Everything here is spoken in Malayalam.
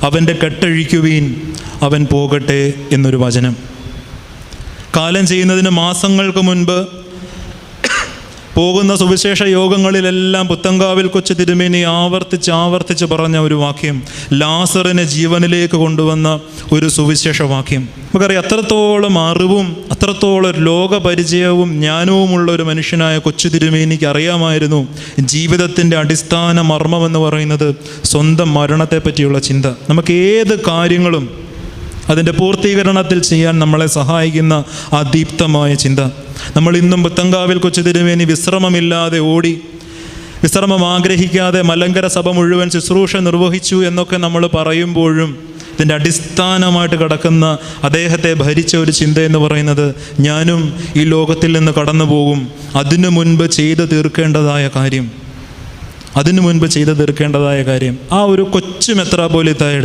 അവൻ്റെ കെട്ടഴിക്കുവീൻ, അവൻ പോകട്ടെ എന്നൊരു വചനം. കാലം ചെയ്യുന്നതിന് മാസങ്ങൾക്ക് മുൻപ് പോകുന്ന സുവിശേഷ യോഗങ്ങളിലെല്ലാം പുത്തങ്കാവിൽ കൊച്ചു തിരുമേനി ആവർത്തിച്ച് പറഞ്ഞ ഒരു വാക്യം, ലാസറിനെ ജീവനിലേക്ക് കൊണ്ടുവന്ന ഒരു സുവിശേഷ വാക്യം. നമുക്കറിയാം, അത്രത്തോളം അറിവും അത്രത്തോളം ലോകപരിചയവും ജ്ഞാനവുമുള്ള ഒരു മനുഷ്യനായ കൊച്ചു തിരുമേനിക്ക് അറിയാമായിരുന്നു ജീവിതത്തിൻ്റെ അടിസ്ഥാന മർമ്മമെന്ന് പറയുന്നത് സ്വന്തം മരണത്തെ പറ്റിയുള്ള ചിന്ത. നമുക്ക് ഏത് കാര്യങ്ങളും അതിൻ്റെ പൂർത്തീകരണത്തിൽ ചെയ്യാൻ നമ്മളെ സഹായിക്കുന്ന ആ ദീപ്തമായ ചിന്ത. നമ്മൾ ഇന്നും പുത്തങ്കാവിൽ കൊച്ചു തിരുമേനി വിശ്രമമില്ലാതെ ഓടി, വിശ്രമം ആഗ്രഹിക്കാതെ മലങ്കര സഭ മുഴുവൻ ശുശ്രൂഷ നിർവഹിച്ചു എന്നൊക്കെ നമ്മൾ പറയുമ്പോഴും ഇതിൻ്റെ അടിസ്ഥാനമായിട്ട് കിടക്കുന്ന അദ്ദേഹത്തെ ഭരിച്ച ഒരു ചിന്ത എന്ന് പറയുന്നത്, ഞാനും ഈ ലോകത്തിൽ നിന്ന് കടന്നു പോകും, അതിനു മുൻപ് ചെയ്തു തീർക്കേണ്ടതായ കാര്യം. ആ ഒരു കൊച്ചു മെത്രാപ്പോലീത്തായുടെ